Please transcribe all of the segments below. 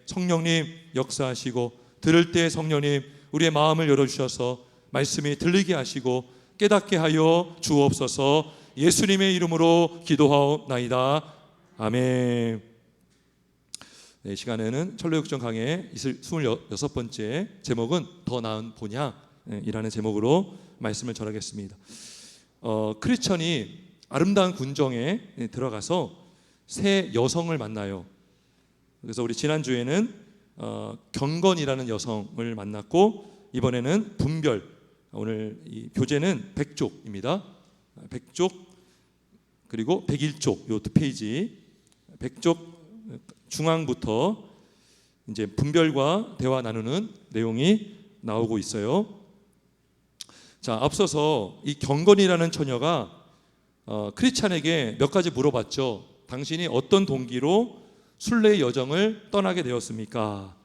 성령님 역사하시고, 들을 때 성령님 우리의 마음을 열어주셔서 말씀이 들리게 하시고 깨닫게 하여 주옵소서. 예수님의 이름으로 기도하옵나이다. 아멘. 이 시간에는 철로역정 강의 26번째 제목은 더 나은 본향이라는 제목으로 말씀을 전하겠습니다. 크리스천이 아름다운 군정에 들어가서 새 여성을 만나요. 그래서 우리 지난주에는 경건이라는 여성을 만났고, 이번에는 분별, 오늘 이 교재는 100쪽입니다. 100쪽 그리고 101쪽 요 두 페이지, 100쪽 중앙부터 이제 분별과 대화 나누는 내용이 나오고 있어요. 자, 앞서서 이 경건이라는 처녀가 크리스찬에게 몇 가지 물어봤죠. 당신이 어떤 동기로 순례의 여정을 떠나게 되었습니까?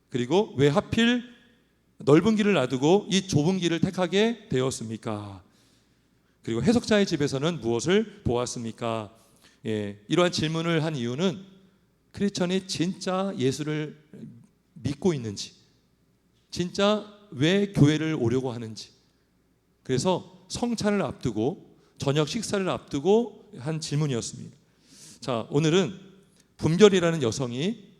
그리고 왜 하필 넓은 길을 놔두고 이 좁은 길을 택하게 되었습니까? 그리고 해석자의 집에서는 무엇을 보았습니까? 이러한 질문을 한 이유는 크리스천이 진짜 예수를 믿고 있는지, 진짜 왜 교회를 오려고 하는지, 그래서 성찬을 앞두고 저녁 식사를 앞두고 한 질문이었습니다. 자, 오늘은 분별이라는 여성이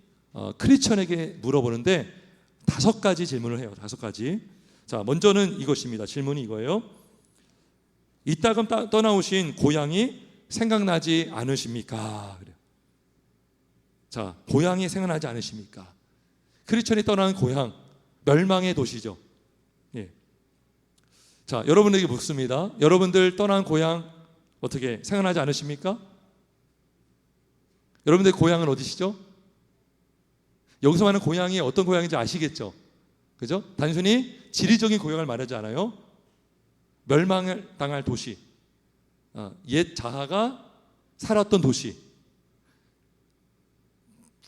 크리스천에게 물어보는데 5가지 질문을 해요. 5가지. 자, 먼저는 이것입니다. 질문이 이거예요. 이따금 떠나오신 고향이 생각나지 않으십니까? 그래요. 자, 고향이 생각나지 않으십니까? 크리스천이 떠나는 고향, 멸망의 도시죠. 예. 자, 여러분에게 묻습니다. 여러분들 떠난 고향 어떻게 생각나지 않으십니까? 여러분들 고향은 어디시죠? 여기서 말하는 고향이 어떤 고향인지 아시겠죠? 그죠? 단순히 지리적인 고향을 말하지 않아요. 멸망을 당할 도시, 옛 자아가 살았던 도시,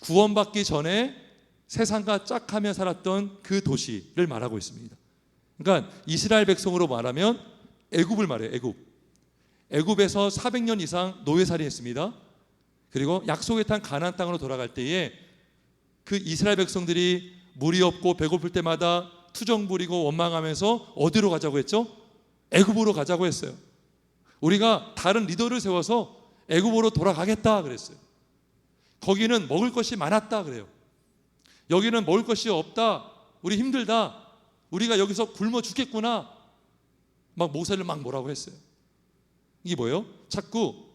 구원받기 전에 세상과 짝하며 살았던 그 도시를 말하고 있습니다. 그러니까 이스라엘 백성으로 말하면 애굽을 말해요. 애굽에서 400년 이상 노예살이했습니다. 그리고 약속의 땅 가나안 땅으로 돌아갈 때에 그 이스라엘 백성들이 물이 없고 배고플 때마다 투정 부리고 원망하면서 어디로 가자고 했죠? 애굽으로 가자고 했어요. 우리가 다른 리더를 세워서 애굽으로 돌아가겠다 그랬어요. 거기는 먹을 것이 많았다 그래요. 여기는 먹을 것이 없다, 우리 힘들다, 우리가 여기서 굶어 죽겠구나, 막 모세를 막 뭐라고 했어요. 이게 뭐예요? 자꾸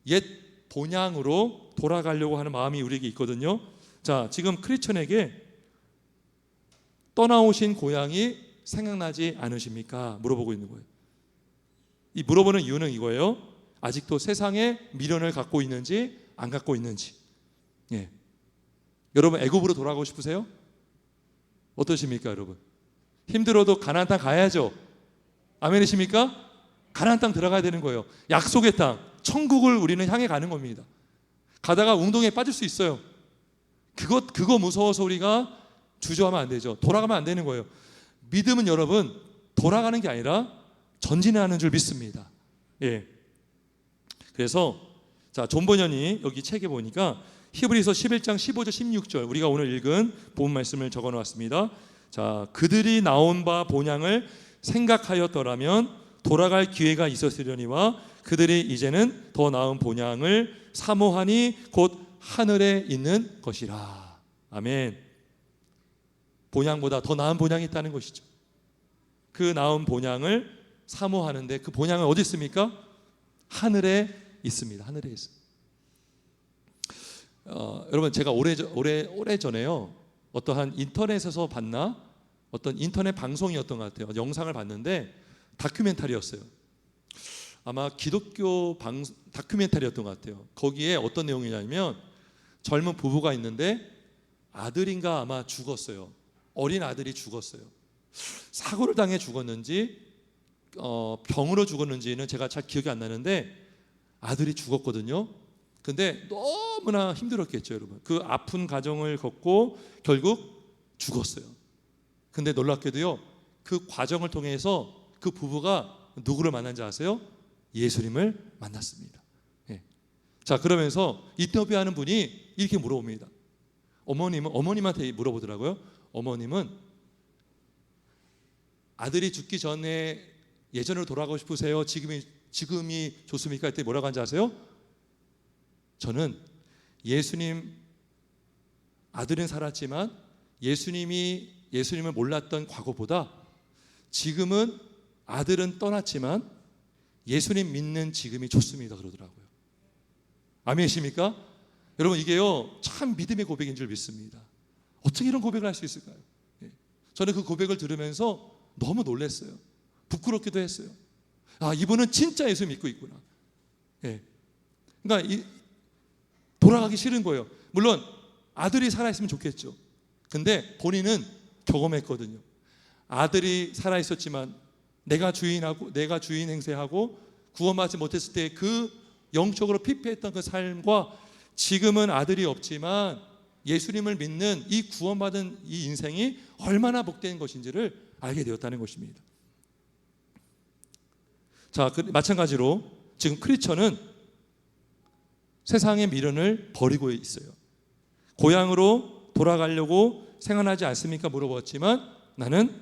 옛 본향으로 돌아가려고 하는 마음이 우리에게 있거든요. 자, 지금 크리스천에게 떠나오신 고향이 생각나지 않으십니까? 물어보고 있는 거예요. 이 물어보는 이유는 이거예요. 아직도 세상에 미련을 갖고 있는지 안 갖고 있는지. 예. 여러분 애굽으로 돌아가고 싶으세요? 어떠십니까, 여러분? 힘들어도 가나안 땅 가야죠. 아멘이십니까? 가나안 땅 들어가야 되는 거예요. 약속의 땅, 천국을 우리는 향해 가는 겁니다. 가다가 웅덩이에 빠질 수 있어요. 그거 무서워서 우리가 주저하면 안 되죠. 돌아가면 안 되는 거예요. 믿음은 여러분 돌아가는 게 아니라 전진하는 줄 믿습니다. 예. 그래서 자, 존 번연이 여기 책에 보니까 히브리서 11장 15절 16절 우리가 오늘 읽은 본 말씀을 적어 놓았습니다. 자, 그들이 나온 바 본향을 생각하였더라면 돌아갈 기회가 있었으려니와 그들이 이제는 더 나은 본향을 사모하니 곧 하늘에 있는 것이라. 아멘. 본향보다 더 나은 본향이 있다는 것이죠. 그 나은 본향을 사모하는데 그 본향은 어디 있습니까? 하늘에 있습니다. 하늘에 있습니다. 여러분 제가 오래전에요 어떠한 인터넷에서 봤나? 어떤 인터넷 방송이었던 것 같아요. 영상을 봤는데 다큐멘터리였어요. 아마 기독교 다큐멘터리였던 것 같아요. 거기에 어떤 내용이냐면 젊은 부부가 있는데 아들인가 아마 죽었어요. 어린 아들이 죽었어요. 사고를 당해 죽었는지 병으로 죽었는지는 제가 잘 기억이 안 나는데 아들이 죽었거든요. 근데 너무나 힘들었겠죠, 여러분. 그 아픈 과정을 겪고 결국 죽었어요. 근데 놀랍게도요, 그 과정을 통해서 그 부부가 누구를 만난지 아세요? 예수님을 만났습니다. 예. 자, 그러면서 인터뷰하는 분이 이렇게 물어봅니다. 어머님한테 물어보더라고요. 어머님은 아들이 죽기 전에 예전으로 돌아가고 싶으세요? 지금이 좋습니까? 그때 뭐라고 하는지 아세요? 저는 예수님 아들은 살았지만 예수님을 몰랐던 과거보다 지금은 아들은 떠났지만 예수님 믿는 지금이 좋습니다. 그러더라고요. 아멘이십니까? 여러분, 이게요 참 믿음의 고백인 줄 믿습니다. 어떻게 이런 고백을 할 수 있을까요? 저는 그 고백을 들으면서 너무 놀랐어요. 부끄럽기도 했어요. 이분은 진짜 예수 믿고 있구나. 그러니까 돌아가기 싫은 거예요. 물론 아들이 살아있으면 좋겠죠. 근데 본인은 경험했거든요. 아들이 살아있었지만 내가 주인 행세하고 구원받지 못했을 때 그 영적으로 피폐했던 그 삶과 지금은 아들이 없지만 예수님을 믿는 이 구원받은 이 인생이 얼마나 복된 것인지를 알게 되었다는 것입니다. 자, 마찬가지로 지금 크리스천은 세상의 미련을 버리고 있어요. 고향으로 돌아가려고 생각하지 않습니까? 물어봤지만 나는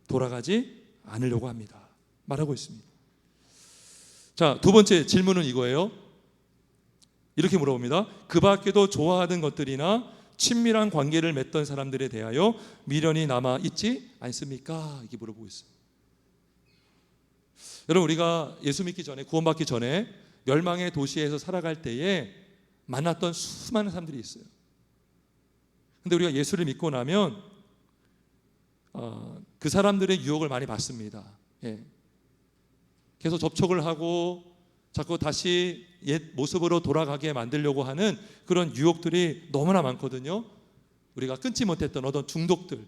돌아가지 않으려고 합니다. 말하고 있습니다. 자, 두 번째 질문은 이거예요. 이렇게 물어봅니다. 그 밖에도 좋아하던 것들이나 친밀한 관계를 맺던 사람들에 대하여 미련이 남아 있지 않습니까? 이렇게 물어보고 있어요. 여러분, 우리가 예수 믿기 전에, 구원받기 전에 멸망의 도시에서 살아갈 때에 만났던 수많은 사람들이 있어요. 근데 우리가 예수를 믿고 나면 그 사람들의 유혹을 많이 받습니다. 계속 접촉을 하고 자꾸 다시 옛 모습으로 돌아가게 만들려고 하는 그런 유혹들이 너무나 많거든요. 우리가 끊지 못했던 어떤 중독들,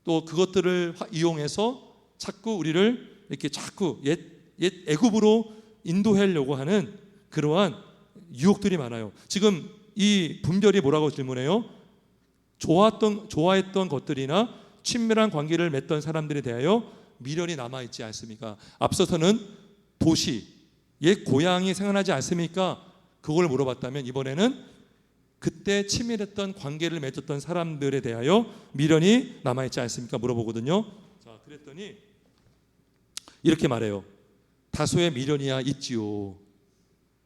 또 그것들을 이용해서 자꾸 우리를 이렇게 자꾸 옛 애굽으로 인도하려고 하는 그러한 유혹들이 많아요. 지금 이 분별이 뭐라고 질문해요? 좋아했던 것들이나 친밀한 관계를 맺던 사람들에 대하여 미련이 남아있지 않습니까? 앞서서는 도시, 옛 고향이 생각나지 않습니까? 그걸 물어봤다면 이번에는 그때 친밀했던 관계를 맺었던 사람들에 대하여 미련이 남아있지 않습니까? 물어보거든요. 자, 그랬더니 이렇게 말해요. 다소의 미련이야 있지요.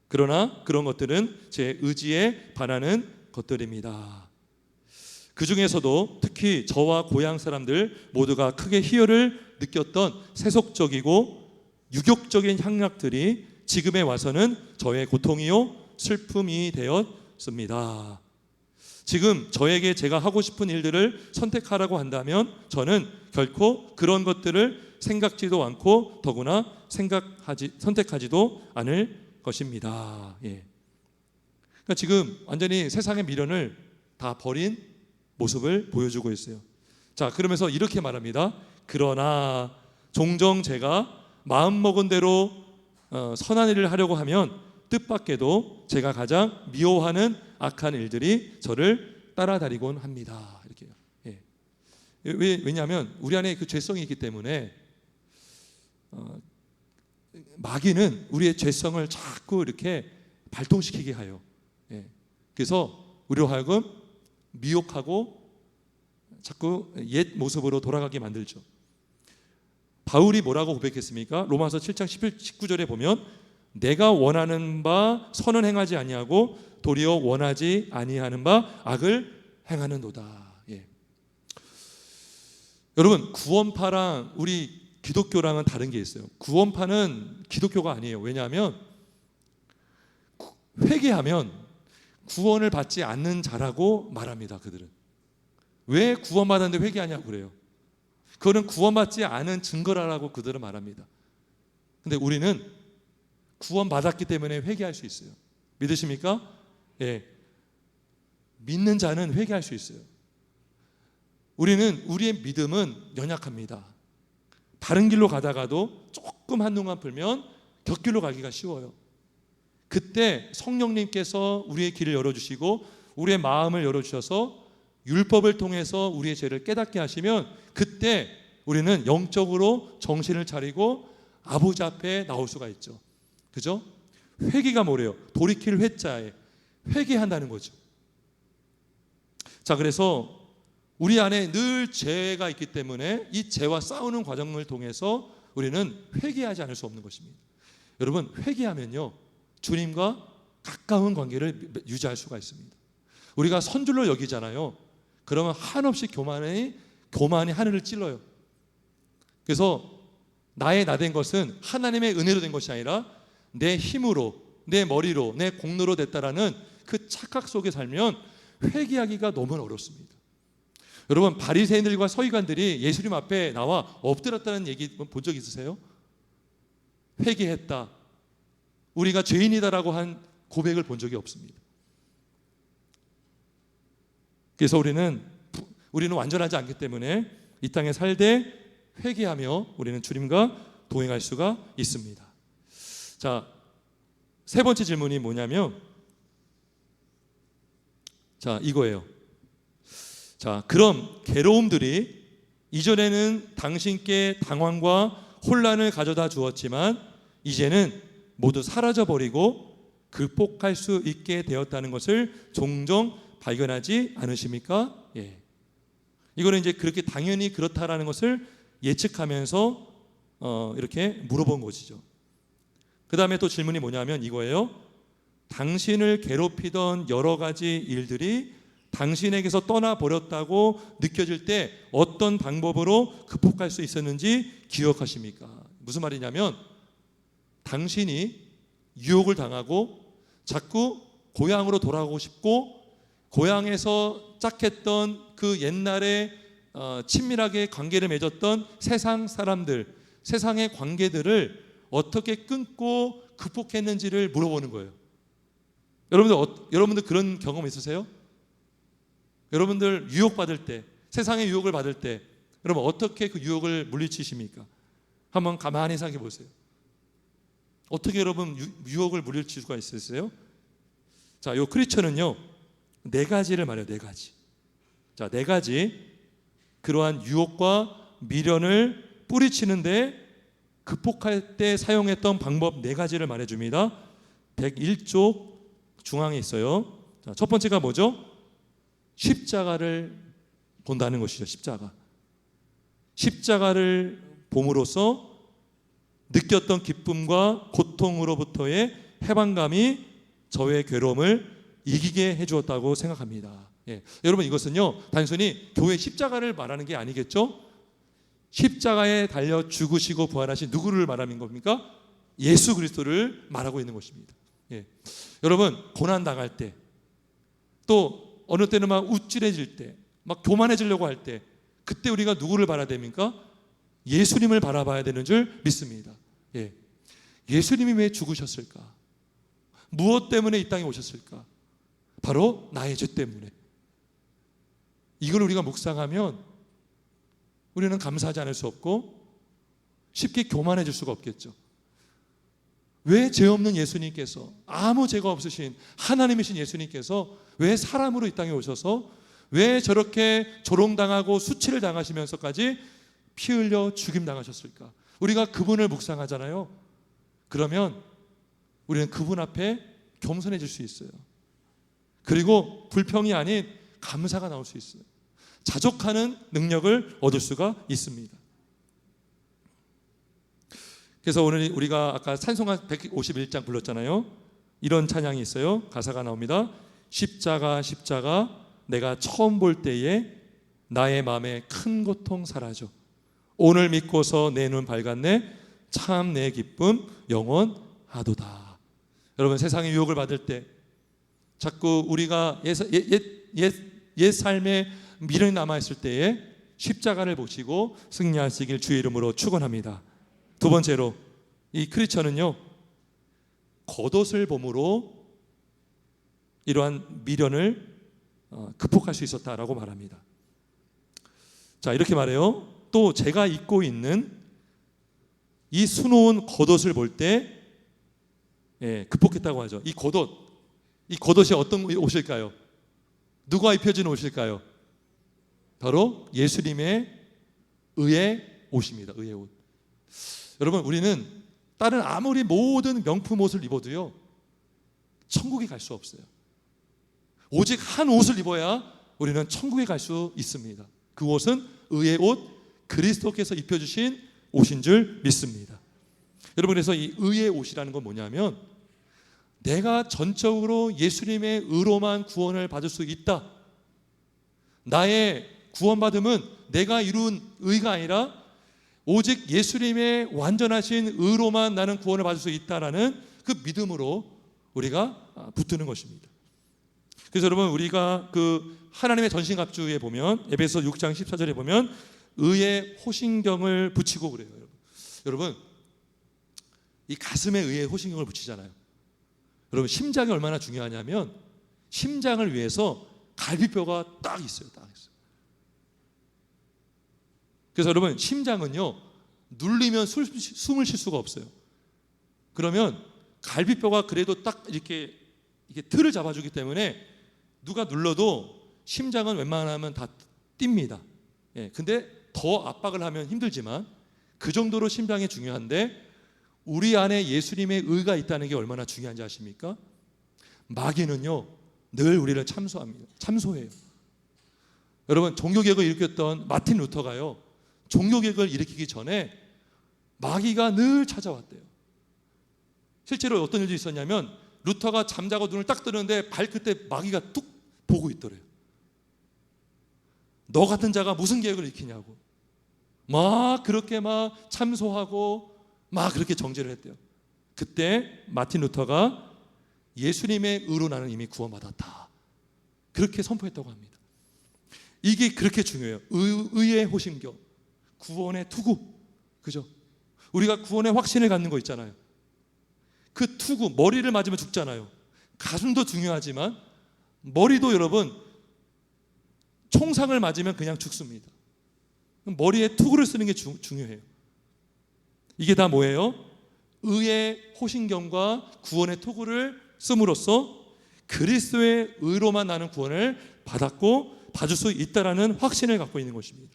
그러나 그런 것들은 제 의지에 반하는 것들입니다. 그 중에서도 특히 저와 고향 사람들 모두가 크게 희열을 느꼈던 세속적이고 유격적인 향락들이 지금에 와서는 저의 고통이요 슬픔이 되었습니다. 지금 저에게 제가 하고 싶은 일들을 선택하라고 한다면 저는 결코 그런 것들을 생각지도 않고 더구나 선택하지도 않을 것입니다. 그러니까 지금 완전히 세상의 미련을 다 버린 모습을 보여주고 있어요. 자, 그러면서 이렇게 말합니다. 그러나 종종 제가 마음먹은 대로 선한 일을 하려고 하면 뜻밖에도 제가 가장 미워하는 악한 일들이 저를 따라다니곤 합니다. 이렇게요. 왜냐하면 우리 안에 그 죄성이 있기 때문에 마귀는 우리의 죄성을 자꾸 이렇게 발동시키게 해요. 그래서 우리로 하여금 미혹하고 자꾸 옛 모습으로 돌아가게 만들죠. 바울이 뭐라고 고백했습니까? 로마서 7장 19절에 보면 내가 원하는 바 선은 행하지 아니하고 도리어 원하지 아니하는 바 악을 행하는도다. 여러분, 구원파랑 우리 기독교랑은 다른 게 있어요. 구원파는 기독교가 아니에요. 왜냐하면 회개하면 구원을 받지 않는 자라고 말합니다. 그들은 왜 구원받았는데 회개하냐고 그래요. 그거는 구원받지 않은 증거라고 그들은 말합니다. 근데 우리는 구원받았기 때문에 회개할 수 있어요. 믿으십니까? 믿는 자는 회개할 수 있어요. 우리의 믿음은 연약합니다. 바른 길로 가다가도 조금 한눈만 풀면 곁길로 가기가 쉬워요. 그때 성령님께서 우리의 길을 열어주시고 우리의 마음을 열어주셔서 율법을 통해서 우리의 죄를 깨닫게 하시면 그때 우리는 영적으로 정신을 차리고 아버지 앞에 나올 수가 있죠. 그죠? 회개가 뭐래요? 돌이킬 회자에 회개한다는 거죠. 자, 그래서 우리 안에 늘 죄가 있기 때문에 이 죄와 싸우는 과정을 통해서 우리는 회개하지 않을 수 없는 것입니다. 여러분, 회개하면요 주님과 가까운 관계를 유지할 수가 있습니다. 우리가 선줄로 여기잖아요. 그러면 한없이 교만이 하늘을 찔러요. 그래서 나의 나된 것은 하나님의 은혜로 된 것이 아니라 내 힘으로, 내 머리로, 내 공로로 됐다라는 그 착각 속에 살면 회개하기가 너무 어렵습니다. 여러분, 바리새인들과 서기관들이 예수님 앞에 나와 엎드렸다는 얘기 본 적 있으세요? 회개했다, 우리가 죄인이다라고 한 고백을 본 적이 없습니다. 그래서 우리는 완전하지 않기 때문에 이 땅에 살되 회개하며 우리는 주님과 동행할 수가 있습니다. 자, 세 번째 질문이 뭐냐면, 자, 이거예요. 자, 그럼 괴로움들이 이전에는 당신께 당황과 혼란을 가져다 주었지만 이제는 모두 사라져버리고 극복할 수 있게 되었다는 것을 종종 발견하지 않으십니까? 예. 이거는 이제 그렇게 당연히 그렇다라는 것을 예측하면서 이렇게 물어본 것이죠. 그 다음에 또 질문이 뭐냐면 이거예요. 당신을 괴롭히던 여러 가지 일들이 당신에게서 떠나버렸다고 느껴질 때 어떤 방법으로 극복할 수 있었는지 기억하십니까? 무슨 말이냐면, 당신이 유혹을 당하고 자꾸 고향으로 돌아가고 싶고 고향에서 짝했던 그 옛날에 친밀하게 관계를 맺었던 세상 사람들, 세상의 관계들을 어떻게 끊고 극복했는지를 물어보는 거예요. 여러분들 그런 경험 있으세요? 여러분들 유혹받을 때, 세상의 유혹을 받을 때 여러분 어떻게 그 유혹을 물리치십니까? 한번 가만히 생각해 보세요. 어떻게 여러분 유혹을 물리칠 수가 있으세요? 자, 요 크리처는요 4가지를 말해요. 4가지. 자, 4가지 그러한 유혹과 미련을 뿌리치는데 극복할 때 사용했던 방법 4가지를 말해줍니다. 101쪽 중앙에 있어요. 자, 첫 번째가 뭐죠? 십자가를 본다는 것이죠. 십자가를 봄으로써 느꼈던 기쁨과 고통으로부터의 해방감이 저의 괴로움을 이기게 해주었다고 생각합니다. 예. 여러분, 이것은요 단순히 교회 십자가를 말하는 게 아니겠죠? 십자가에 달려 죽으시고 부활하신 누구를 말하는 겁니까? 예수 그리스도를 말하고 있는 것입니다. 예. 여러분, 고난 당할 때, 또 어느 때는 막 우쭐해질 때, 막 교만해지려고 할 때, 그때 우리가 누구를 바라야 됩니까? 예수님을 바라봐야 되는 줄 믿습니다. 예. 예수님이 왜 죽으셨을까? 무엇 때문에 이 땅에 오셨을까? 바로 나의 죄 때문에. 이걸 우리가 묵상하면 우리는 감사하지 않을 수 없고 쉽게 교만해질 수가 없겠죠. 왜 죄 없는 예수님께서, 아무 죄가 없으신 하나님이신 예수님께서 왜 사람으로 이 땅에 오셔서 왜 저렇게 조롱당하고 수치를 당하시면서까지 피 흘려 죽임당하셨을까? 우리가 그분을 묵상하잖아요. 그러면 우리는 그분 앞에 겸손해질 수 있어요. 그리고 불평이 아닌 감사가 나올 수 있어요. 자족하는 능력을 얻을 수가 있습니다. 그래서 오늘 우리가 아까 찬송가 151장 불렀잖아요. 이런 찬양이 있어요. 가사가 나옵니다. 십자가 십자가 내가 처음 볼 때에 나의 마음에 큰 고통 사라져. 오늘 믿고서 내 눈 밝았네. 참 내 기쁨 영원하도다. 여러분, 세상의 유혹을 받을 때 자꾸 우리가 옛 삶에 미련이 남아있을 때에 십자가를 보시고 승리하시길 주의 이름으로 축원합니다. 두 번째로, 이 크리처는요 겉옷을 봄으로 이러한 미련을 극복할 수 있었다라고 말합니다. 자, 이렇게 말해요. 또 제가 입고 있는 이 수놓은 겉옷을 볼 때 극복했다고 하죠. 이 겉옷이 어떤 옷일까요? 누가 입혀진 옷일까요? 바로 예수님의 의의 옷입니다. 의의 옷. 여러분, 우리는 다른 아무리 모든 명품 옷을 입어도요 천국에 갈 수 없어요. 오직 한 옷을 입어야 우리는 천국에 갈 수 있습니다. 그 옷은 의의 옷, 그리스도께서 입혀주신 옷인 줄 믿습니다. 여러분, 그래서 이 의의 옷이라는 건 뭐냐면 내가 전적으로 예수님의 의로만 구원을 받을 수 있다. 나의 구원받음은 내가 이룬 의가 아니라 오직 예수님의 완전하신 의로만 나는 구원을 받을 수 있다라는 그 믿음으로 우리가 붙드는 것입니다. 그래서 여러분, 우리가 그 하나님의 전신갑주에 보면 에베소 6장 14절에 보면 의의 호신경을 붙이고 그래요. 여러분, 이 가슴에 의의 호신경을 붙이잖아요. 여러분, 심장이 얼마나 중요하냐면 심장을 위해서 갈비뼈가 딱 있어요. 딱 있어요. 그래서 여러분, 심장은요 눌리면 숨을 쉴 수가 없어요. 그러면 갈비뼈가 그래도 딱 이렇게 틀을 잡아주기 때문에 누가 눌러도 심장은 웬만하면 다 뜁니다. 근데 더 압박을 하면 힘들지만 그 정도로 심장이 중요한데 우리 안에 예수님의 의가 있다는 게 얼마나 중요한지 아십니까? 마귀는요 늘 우리를 참소합니다. 참소해요. 여러분, 종교개혁을 일으켰던 마틴 루터가요 종교개혁을 일으키기 전에 마귀가 늘 찾아왔대요. 실제로 어떤 일도 있었냐면 루터가 잠자고 눈을 딱 뜨는데 발끝에 마귀가 뚝 보고 있더래요. 너 같은 자가 무슨 계획을 일으키냐고 막 그렇게 막 참소하고 막 그렇게 정죄를 했대요. 그때 마틴 루터가 예수님의 의로 나는 이미 구원받았다 그렇게 선포했다고 합니다. 이게 그렇게 중요해요. 의의 호신경, 구원의 투구, 그죠? 우리가 구원의 확신을 갖는 거 있잖아요. 그 투구, 머리를 맞으면 죽잖아요. 가슴도 중요하지만 머리도 여러분 총상을 맞으면 그냥 죽습니다. 머리에 투구를 쓰는 게 중요해요. 이게 다 뭐예요? 의의 호신경과 구원의 투구를 씀으로써 그리스도의 의로만 나는 구원을 받았고 받을 수 있다라는 확신을 갖고 있는 것입니다.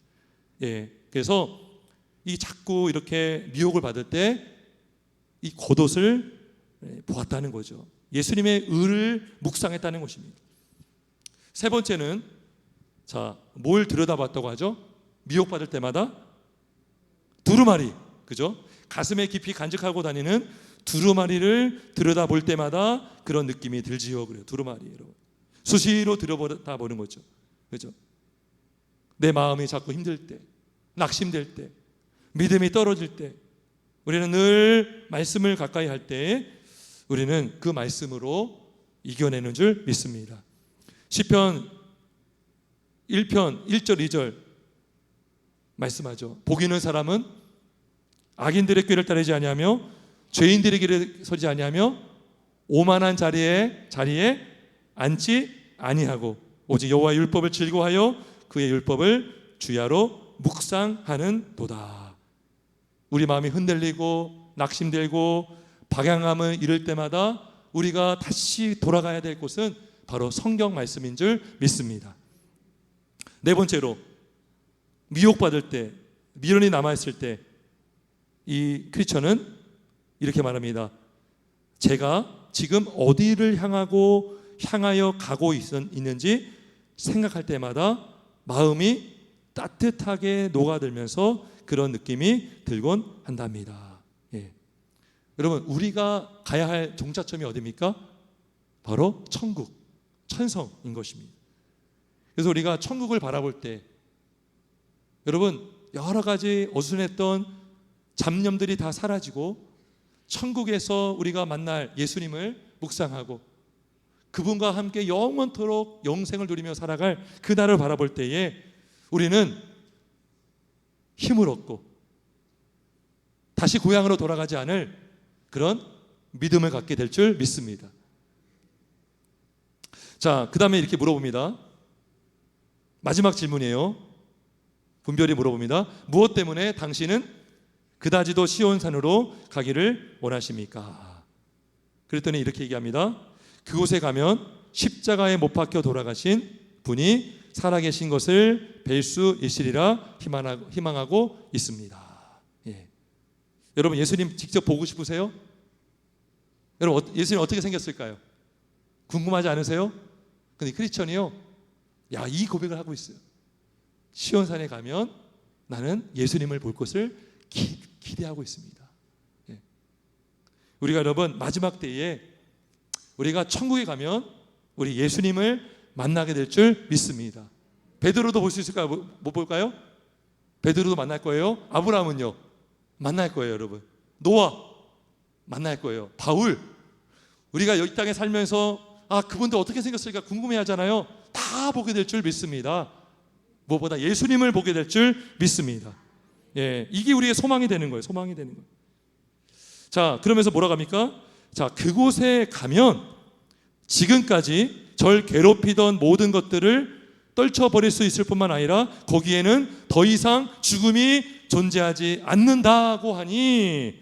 그래서 이 자꾸 이렇게 미혹을 받을 때 이 겉옷을 보았다는 거죠. 예수님의 의를 묵상했다는 것입니다. 세 번째는 뭘 들여다봤다고 하죠? 미혹받을 때마다 두루마리, 그죠? 가슴에 깊이 간직하고 다니는 두루마리를 들여다볼 때마다 그런 느낌이 들지요. 그래요. 두루마리, 여러분. 수시로 들여다보는 거죠. 그죠? 내 마음이 자꾸 힘들 때, 낙심될 때, 믿음이 떨어질 때, 우리는 늘 말씀을 가까이 할 때 우리는 그 말씀으로 이겨내는 줄 믿습니다. 시편 1편 1절 2절 말씀하죠. 복 있는 사람은 악인들의 꾀를 따르지 아니하며 죄인들의 길에 서지 아니하며 오만한 자리에 앉지 아니하고 오직 여호와의 율법을 즐거워하여 그의 율법을 주야로 묵상하는도다. 우리 마음이 흔들리고 낙심되고 방향감을 잃을 때마다 우리가 다시 돌아가야 될 곳은 바로 성경 말씀인 줄 믿습니다. 네 번째로, 미혹받을 때, 미련이 남아있을 때 이 크리스천은 이렇게 말합니다. 제가 지금 어디를 향하여 가고 있는지 생각할 때마다 마음이 따뜻하게 녹아들면서 그런 느낌이 들곤 한답니다. 여러분, 우리가 가야 할 종착점이 어디입니까? 바로 천국, 천성인 것입니다. 그래서 우리가 천국을 바라볼 때 여러분, 여러 가지 어수선했던 잡념들이 다 사라지고 천국에서 우리가 만날 예수님을 묵상하고 그분과 함께 영원토록 영생을 누리며 살아갈 그날을 바라볼 때에 우리는 힘을 얻고 다시 고향으로 돌아가지 않을 그런 믿음을 갖게 될 줄 믿습니다. 그 다음에 이렇게 물어봅니다. 마지막 질문이에요. 분별이 물어봅니다. 무엇 때문에 당신은 그다지도 시온산으로 가기를 원하십니까? 그랬더니 이렇게 얘기합니다. 그곳에 가면 십자가에 못 박혀 돌아가신 분이 살아계신 것을 뵐 수 있으리라 희망하고 있습니다. 여러분, 예수님 직접 보고 싶으세요? 여러분, 예수님 어떻게 생겼을까요? 궁금하지 않으세요? 근데 크리스천이요 야, 이 고백을 하고 있어요. 시온산에 가면 나는 예수님을 볼 것을 기대하고 있습니다. 예. 우리가 여러분 마지막 때에 우리가 천국에 가면 우리 예수님을 만나게 될 줄 믿습니다. 베드로도 볼 수 있을까요? 못 볼까요? 베드로도 만날 거예요. 아브라함은요? 만날 거예요, 여러분. 노아 만날 거예요. 바울, 우리가 이 땅에 살면서 그분들 어떻게 생겼을까 궁금해하잖아요. 다 보게 될 줄 믿습니다. 무엇보다 예수님을 보게 될 줄 믿습니다. 예, 이게 우리의 소망이 되는 거예요. 소망이 되는 거예요. 자, 그러면서 뭐라고 합니까? 자, 그곳에 가면 지금까지 절 괴롭히던 모든 것들을 떨쳐버릴 수 있을 뿐만 아니라 거기에는 더 이상 죽음이 존재하지 않는다고 하니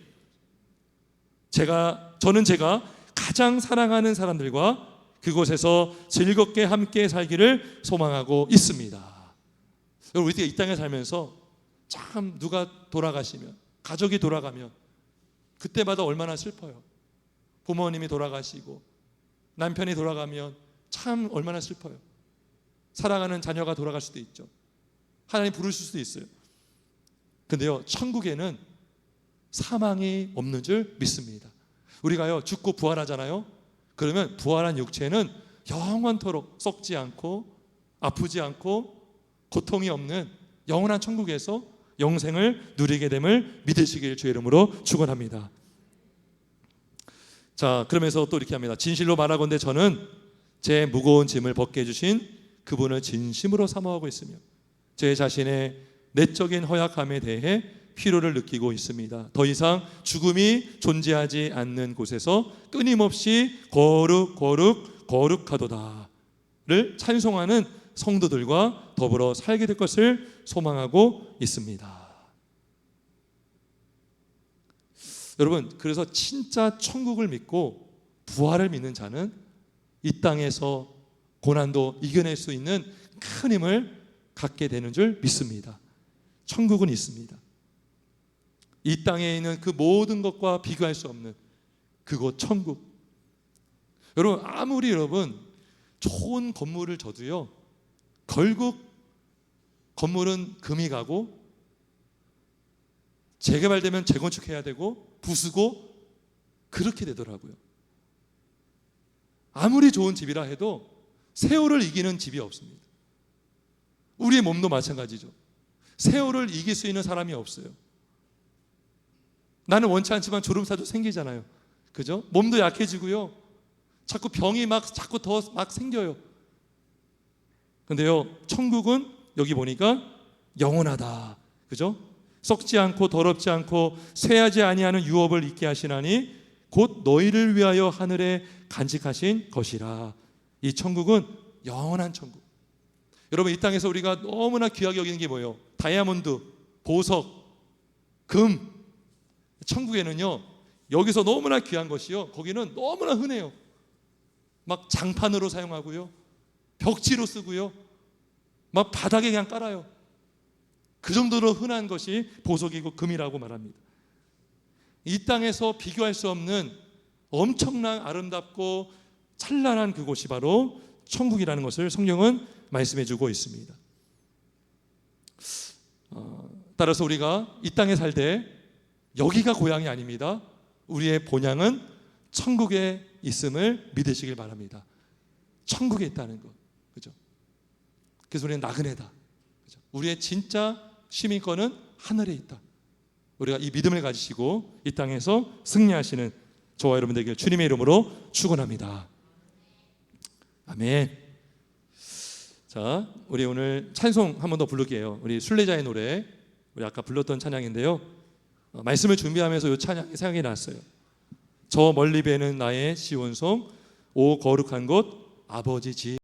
저는 제가 가장 사랑하는 사람들과 그곳에서 즐겁게 함께 살기를 소망하고 있습니다. 여러분, 우리가 이 땅에 살면서 참 누가 돌아가시면, 가족이 돌아가면 그때마다 얼마나 슬퍼요. 부모님이 돌아가시고 남편이 돌아가면 참 얼마나 슬퍼요. 사랑하는 자녀가 돌아갈 수도 있죠. 하나님 부르실 수도 있어요. 근데요, 천국에는 사망이 없는 줄 믿습니다. 우리가요 죽고 부활하잖아요. 그러면 부활한 육체는 영원토록 썩지 않고 아프지 않고 고통이 없는 영원한 천국에서 영생을 누리게 됨을 믿으시길 주의 이름으로 축원합니다. 자, 그러면서 또 이렇게 합니다. 진실로 말하건대 저는 제 무거운 짐을 벗게 해주신 그분을 진심으로 사모하고 있으며 제 자신의 내적인 허약함에 대해 피로를 느끼고 있습니다. 더 이상 죽음이 존재하지 않는 곳에서 끊임없이 거룩하도다를 찬송하는 성도들과 더불어 살게 될 것을 소망하고 있습니다. 여러분, 그래서 진짜 천국을 믿고 부활을 믿는 자는 이 땅에서 고난도 이겨낼 수 있는 큰 힘을 갖게 되는 줄 믿습니다. 천국은 있습니다. 이 땅에 있는 그 모든 것과 비교할 수 없는 그곳 천국. 여러분, 아무리 여러분 좋은 건물을 져도요, 결국 건물은 금이 가고 재개발되면 재건축해야 되고 부수고 그렇게 되더라고요. 아무리 좋은 집이라 해도 세월을 이기는 집이 없습니다. 우리의 몸도 마찬가지죠. 세월을 이길 수 있는 사람이 없어요. 나는 원치 않지만 주름살도 생기잖아요. 그죠? 몸도 약해지고요. 자꾸 병이 자꾸 더 생겨요. 근데요, 천국은 여기 보니까 영원하다. 그죠? 썩지 않고 더럽지 않고 쇠하지 아니하는 유업을 있게 하시나니 곧 너희를 위하여 하늘에 간직하신 것이라. 이 천국은 영원한 천국. 여러분, 이 땅에서 우리가 너무나 귀하게 여기는 게 뭐예요? 다이아몬드, 보석, 금. 천국에는요, 여기서 너무나 귀한 것이요, 거기는 너무나 흔해요. 막 장판으로 사용하고요, 벽지로 쓰고요, 막 바닥에 그냥 깔아요. 그 정도로 흔한 것이 보석이고 금이라고 말합니다. 이 땅에서 비교할 수 없는 엄청난 아름답고 찬란한 그곳이 바로 천국이라는 것을 성경은 말씀해주고 있습니다. 따라서 우리가 이 땅에 살 때 여기가 고향이 아닙니다. 우리의 본향은 천국에 있음을 믿으시길 바랍니다. 천국에 있다는 것, 그죠? 그래서 우리는 나그네다. 그죠? 우리의 진짜 시민권은 하늘에 있다. 우리가 이 믿음을 가지시고 이 땅에서 승리하시는 저와 여러분 되길 주님의 이름으로 축원합니다. 아멘. 자, 우리 오늘 찬송 한 번 더 부를게요. 우리 순례자의 노래, 우리 아까 불렀던 찬양인데요, 말씀을 준비하면서 이 찬양이 생각이 났어요. 저 멀리 배는 나의 시온송, 오 거룩한 곳 아버지 집.